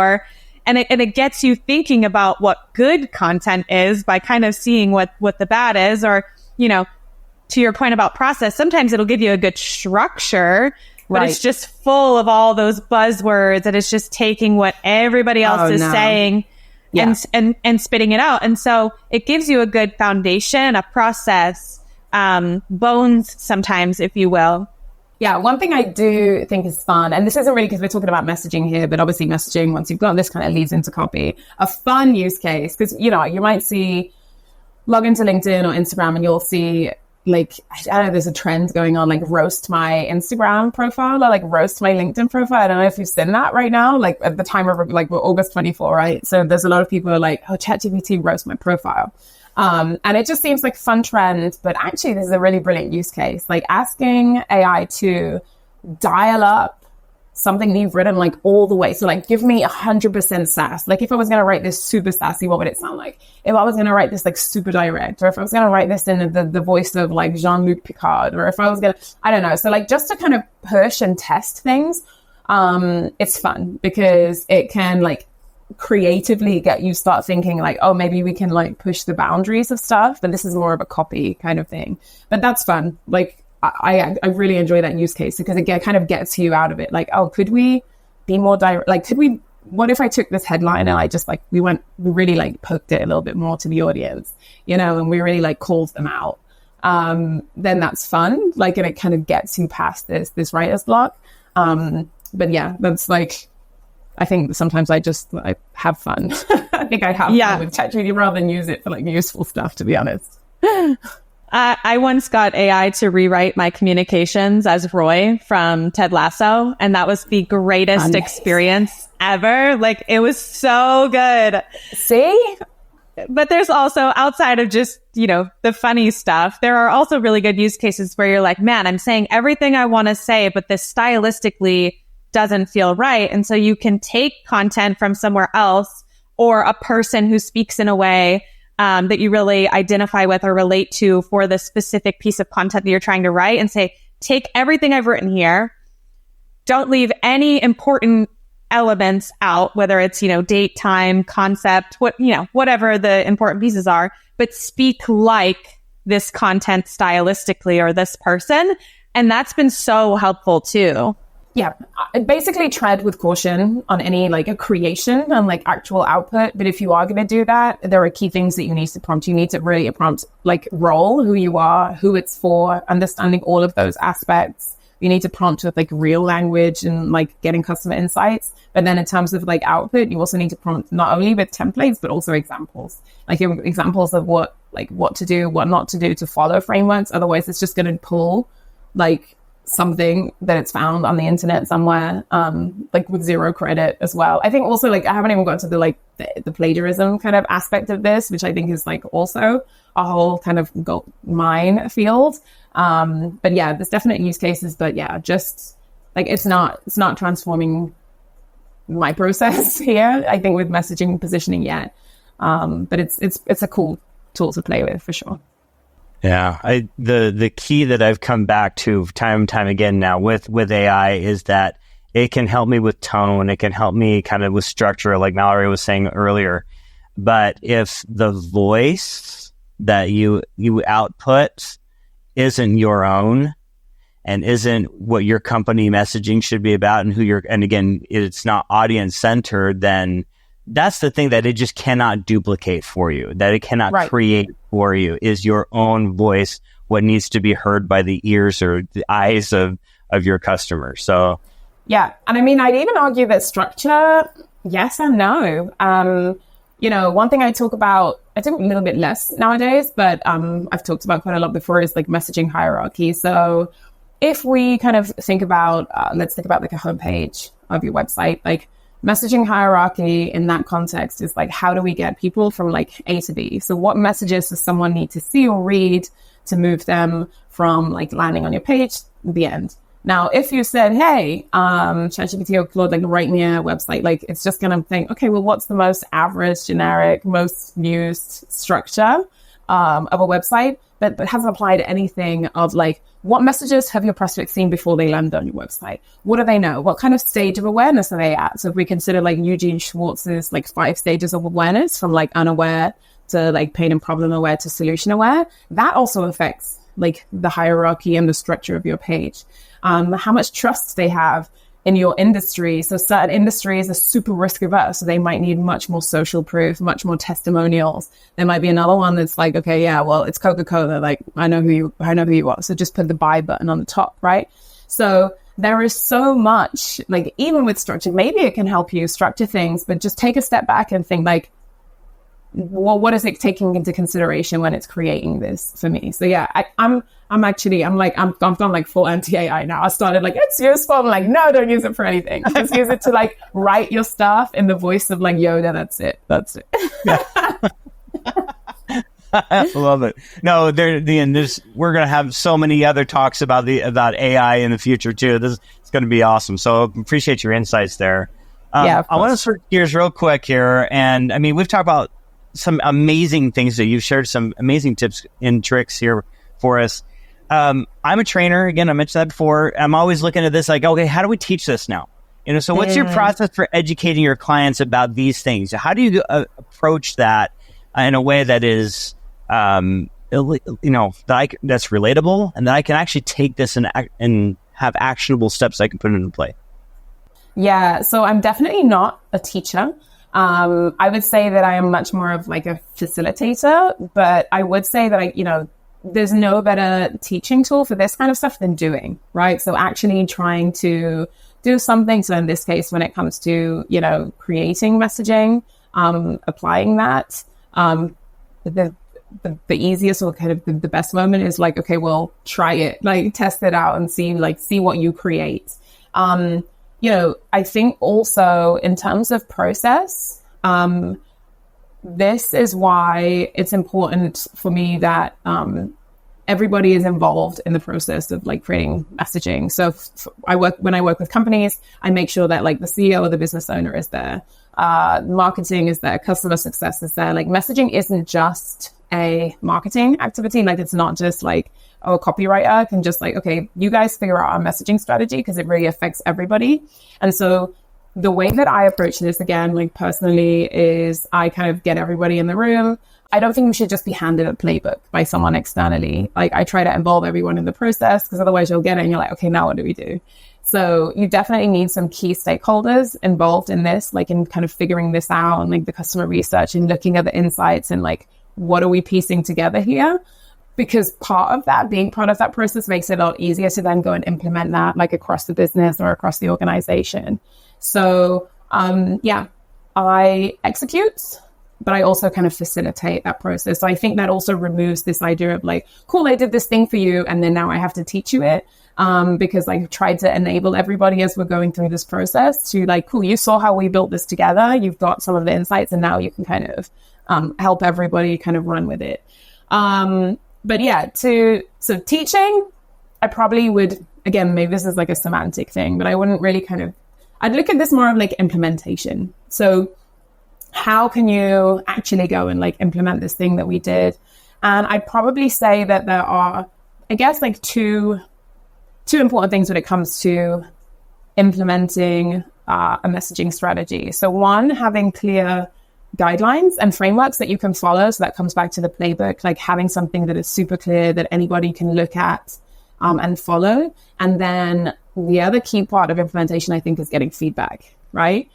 and it gets you thinking about what good content is by kind of seeing what the bad is, or, to your point about process, sometimes it'll give you a good structure, but it's just full of all those buzzwords, and it's just taking what everybody else is saying and spitting it out. And so it gives you a good foundation, a process, bones sometimes, if you will. Yeah, one thing I do think is fun, and this isn't really because we're talking about messaging here, but obviously messaging, once you've got this, kind of leads into copy. A fun use case, because, you might log into LinkedIn or Instagram and you'll see, like, I don't know, there's a trend going on, like roast my Instagram profile or like roast my LinkedIn profile. I don't know if you've seen that right now, like at the time of like we're August 24, right? So there's a lot of people who are like, oh, ChatGPT roast my profile. And it just seems like a fun trend, but actually this is a really brilliant use case. Like asking AI to dial up something you've written like all the way. So like give me 100% sass. Like if I was going to write this super sassy, what would it sound like? If I was going to write this like super direct, or if I was going to write this in the voice of like Jean-Luc Picard, or if I was going to, I don't know. So like just to kind of push and test things, it's fun because it can like creatively get you start thinking like, oh, maybe we can like push the boundaries of stuff, but this is more of a copy kind of thing. But that's fun. Like I really enjoy that use case because it kind of gets you out of it. Like, oh, could we be more direct? Like, what if I took this headline and I just like, we really like poked it a little bit more to the audience, and we really like called them out. Then that's fun. Like, and it kind of gets you past this writer's block. But yeah, that's like, I think sometimes I have fun. I think I have fun with ChatGPT rather than use it for like useful stuff, to be honest. I once got AI to rewrite my communications as Roy from Ted Lasso, and that was the greatest experience ever. Like, it was so good. See? But there's also, outside of just, the funny stuff, there are also really good use cases where you're like, man, I'm saying everything I want to say, but this stylistically doesn't feel right. And so you can take content from somewhere else or a person who speaks in a way that you really identify with or relate to for the specific piece of content that you're trying to write, and say, take everything I've written here. Don't leave any important elements out, whether it's, date, time, concept, whatever the important pieces are, but speak like this content stylistically or this person. And that's been so helpful too. Yeah, basically tread with caution on any like a creation and like actual output. But if you are going to do that, there are key things that you need to prompt. You need to really prompt like role, who you are, who it's for, understanding all of those aspects. You need to prompt with like real language and like getting customer insights. But then in terms of like output, you also need to prompt not only with templates, but also examples, like examples of what to do, what not to do to follow frameworks. Otherwise, it's just going to pull like something that it's found on the internet somewhere, like with zero credit as well. I think also like I haven't even got to the plagiarism kind of aspect of this, which I think is like also a whole kind of minefield. But yeah, there's definite use cases, but yeah, just like it's not transforming my process here, I think, with messaging and positioning yet. But it's a cool tool to play with for sure. Yeah, the key that I've come back to time and time again now with AI is that it can help me with tone. It can help me kind of with structure, like Mallory was saying earlier. But if the voice that you output isn't your own and isn't what your company messaging should be about, and again, it's not audience centered, then that's the thing that it just cannot duplicate for you, that it cannot create for you, is your own voice, what needs to be heard by the ears or the eyes of your customers. So Yeah. And I mean, I'd even argue that structure, yes and no. One thing I talk about, I think a little bit less nowadays, but I've talked about quite a lot before, is like messaging hierarchy. So if we kind of think about, let's think about like a homepage of your website, like messaging hierarchy in that context is like, how do we get people from like A to B? So what messages does someone need to see or read to move them from like landing on your page to the end? Now, if you said, hey, ChatGPT or Claude, like write me a website, like it's just going to think, okay, well, what's the most average, generic, most used structure of a website? But hasn't applied to anything of like, what messages have your prospects seen before they land on your website? What do they know? What kind of stage of awareness are they at? So if we consider like Eugene Schwartz's like 5 stages of awareness, from like unaware to like pain and problem aware to solution aware, that also affects like the hierarchy and the structure of your page. How much trust they have in your industry. So certain industries are super risk averse. So they might need much more social proof, much more testimonials. There might be another one that's like, okay, yeah, well, it's Coca-Cola. Like, I know who you are. So just put the buy button on the top, right? So there is so much, like, even with structure, maybe it can help you structure things, but just take a step back and think like, well, what is it taking into consideration when it's creating this for me? So yeah, I'm gone like full anti-AI now. I started like, it's useful. I'm like, no, don't use it for anything. Just use it to like write your stuff in the voice of like Yoda. That's it. Yeah. I love it. No, we're going to have so many other talks about AI in the future too. It's going to be awesome. So appreciate your insights there. I want to switch gears real quick here. And I mean, we've talked about some amazing things that you've shared, some amazing tips and tricks here for us. I'm a trainer. Again, I mentioned that before. I'm always looking at this like, okay, how do we teach this now? So what's your process for educating your clients about these things? How do you approach that in a way that is, that's relatable, and that I can actually take this and have actionable steps I can put into play? Yeah. So I'm definitely not a teacher. I would say that I am much more of like a facilitator, but I would say that there's no better teaching tool for this kind of stuff than doing, right? So actually trying to do something. So in this case, when it comes to, creating messaging, applying that, the easiest or kind of the best moment is like, okay, well, try it, like test it out and see what you create. I think also in terms of process, this is why it's important for me that everybody is involved in the process of like creating messaging. So when I work with companies, I make sure that like the CEO or the business owner is there, marketing is there, customer success is there. Like messaging isn't just a marketing activity. Like it's not just like, a copywriter can just like, okay, you guys figure out our messaging strategy because it really affects everybody. And so the way that I approach this, again, like personally, is I kind of get everybody in the room. I don't think we should just be handed a playbook by someone externally. Like I try to involve everyone in the process, because otherwise you'll get it and you're like, okay, now what do we do? So you definitely need some key stakeholders involved in this, like in kind of figuring this out, and like the customer research and looking at the insights and like, what are we piecing together here? Because being part of that process makes it a lot easier to then go and implement that like across the business or across the organization. So, I execute, but I also kind of facilitate that process. So I think that also removes this idea of like, cool, I did this thing for you, and then now I have to teach you it. Because I tried to enable everybody as we're going through this process to like, cool, you saw how we built this together. You've got some of the insights, and now you can kind of help everybody kind of run with it. But yeah, so teaching, I probably would, again, maybe this is like a semantic thing, but I wouldn't really I'd look at this more of like implementation. So how can you actually go and like implement this thing that we did? And I'd probably say that there are, I guess, like two important things when it comes to implementing a messaging strategy. So one, having clear guidelines and frameworks that you can follow. So that comes back to the playbook, like having something that is super clear that anybody can look at and follow. And then the other key part of implementation, I think, is getting feedback, right?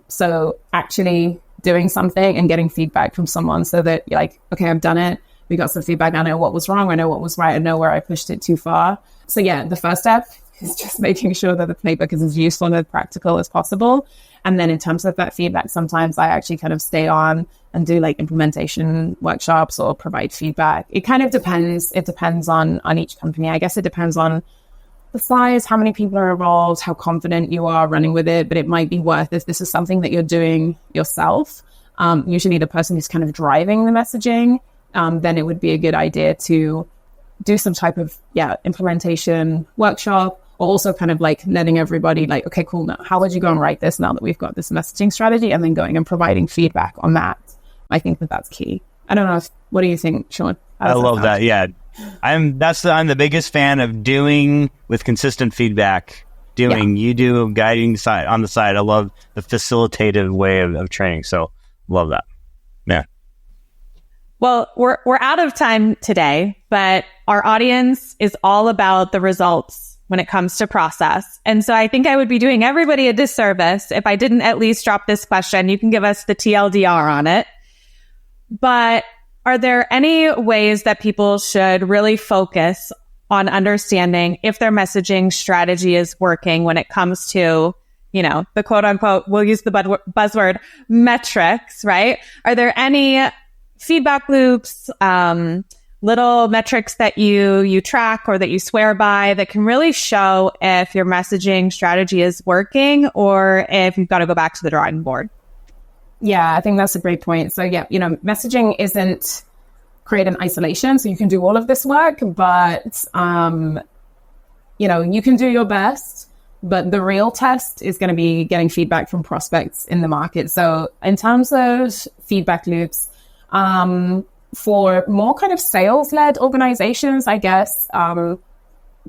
So actually doing something and getting feedback from someone so that you're like, okay, I've done it. We got some feedback. I know what was wrong. I know what was right. I know where I pushed it too far. So yeah, the first step, is just making sure that the playbook is as useful and as practical as possible. And then in terms of that feedback, sometimes I actually kind of stay on and do like implementation workshops or provide feedback. It kind of depends. It depends on each company. I guess it depends on the size, how many people are involved, how confident you are running with it. But it might be worth, if this is something that you're doing yourself, usually the person who's kind of driving the messaging, then it would be a good idea to do some type of implementation workshop, or also kind of like letting everybody like, okay, cool, now how would you go and write this now that we've got this messaging strategy, and then going and providing feedback on that. I think that that's key. I don't know. What do you think, Shawn? I love that. Yeah. I'm the biggest fan of doing with consistent feedback, you do guiding side on the side. I love the facilitative way of training. So love that. Yeah. Well, we're out of time today, but our audience is all about the results when it comes to process. And so I think I would be doing everybody a disservice if I didn't at least drop this question. You can give us the TLDR on it. But are there any ways that people should really focus on understanding if their messaging strategy is working when it comes to, the quote unquote, we'll use the buzzword metrics, right? Are there any feedback loops, little metrics that you track or that you swear by that can really show if your messaging strategy is working or if you've got to go back to the drawing board? Yeah, I think that's a great point. So messaging isn't created in isolation. So you can do all of this work, but, you can do your best, but the real test is going to be getting feedback from prospects in the market. So in terms of feedback loops, for more kind of sales-led organizations, I guess,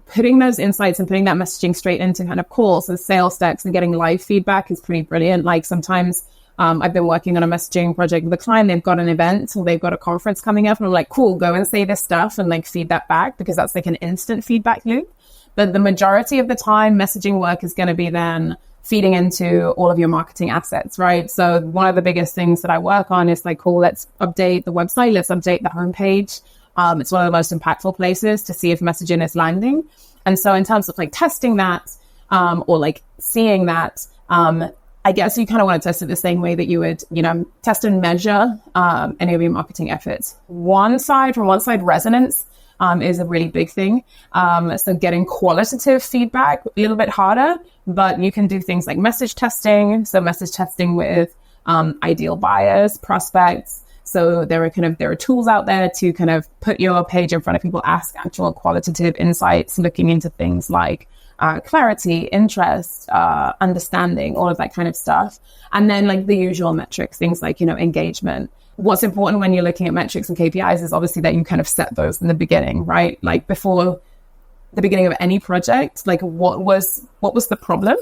putting those insights and putting that messaging straight into kind of calls and sales decks and getting live feedback is pretty brilliant. Like sometimes I've been working on a messaging project with a client. They've got an event or they've got a conference coming up, and I'm like, cool, go and say this stuff and like feed that back, because that's like an instant feedback loop. But the majority of the time, messaging work is going to be then feeding into all of your marketing assets, right? So one of the biggest things that I work on is like, cool, let's update the website, let's update the homepage. It's one of the most impactful places to see if messaging is landing. And so in terms of like testing that, or like seeing that, I guess you kind of want to test it the same way that you would, test and measure any of your marketing efforts. From one side, resonance is a really big thing. So getting qualitative feedback, a little bit harder, but you can do things like message testing. So message testing with ideal buyers, prospects. So there are tools out there to kind of put your page in front of people, ask actual qualitative insights, looking into things like clarity, interest, understanding, all of that kind of stuff. And then like the usual metrics, things like, engagement. What's important when you're looking at metrics and KPIs is obviously that you kind of set those in the beginning, right? Like before the beginning of any project, like what was the problem?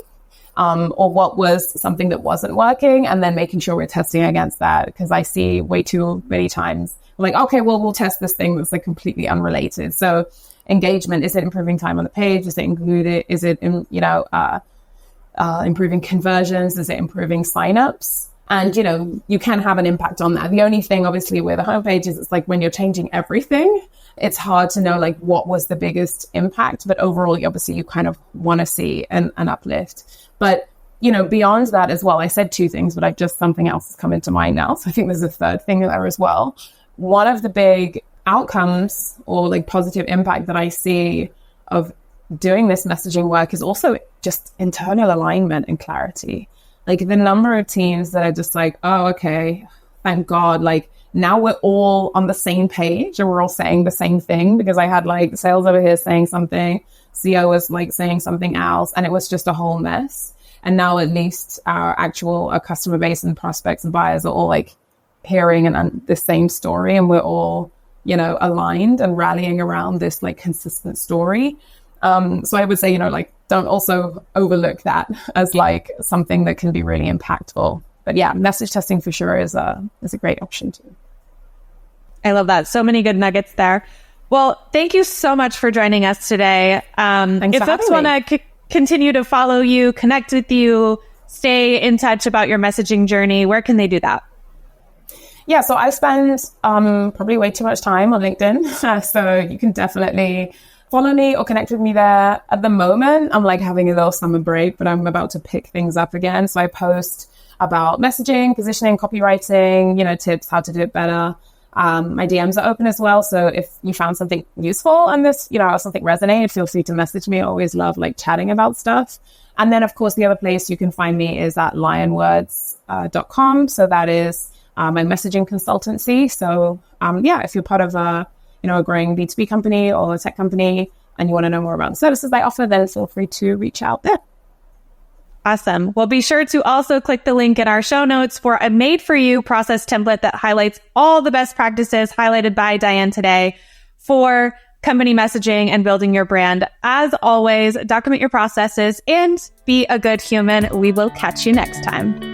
Or what was something that wasn't working, and then making sure we're testing against that. Because I see way too many times, like, okay, well, we'll test this thing that's like completely unrelated. So engagement, is it improving time on the page? Is it included? Is it, improving conversions? Is it improving signups? And, you can have an impact on that. The only thing, obviously, with a homepage is it's like when you're changing everything, it's hard to know like what was the biggest impact. But overall, obviously, you kind of want to see an uplift. But, beyond that as well, I said two things, but something else has come into mind now. So I think there's a third thing there as well. One of the big outcomes or like positive impact that I see of doing this messaging work is also just internal alignment and clarity. Like the number of teams that are just like, oh, okay, thank God. Like now we're all on the same page and we're all saying the same thing, because I had like sales over here saying something, CO was like saying something else, and it was just a whole mess. And now at least our customer base and prospects and buyers are all like hearing the same story, and we're all, aligned and rallying around this like consistent story. So I would say, don't also overlook that as like something that can be really impactful. But yeah, message testing for sure is a great option too. I love that. So many good nuggets there. Well, thank you so much for joining us today. If folks want to continue to follow you, connect with you, stay in touch about your messaging journey, where can they do that? Yeah, so I spend probably way too much time on LinkedIn. So you can definitely follow me or connect with me there. At the moment, I'm like having a little summer break, but I'm about to pick things up again. So I post about messaging, positioning, copywriting, tips, how to do it better. My DMs are open as well. So if you found something useful on this, or something resonated, feel free to message me. I always love like chatting about stuff. And then of course, the other place you can find me is at LionWords.com. So that is my messaging consultancy. So if you're part of a growing B2B company or a tech company and you want to know more about the services I offer, then feel free to reach out there. Awesome. Well, be sure to also click the link in our show notes for a made-for-you process template that highlights all the best practices highlighted by Diane today for company messaging and building your brand. As always, document your processes and be a good human. We will catch you next time.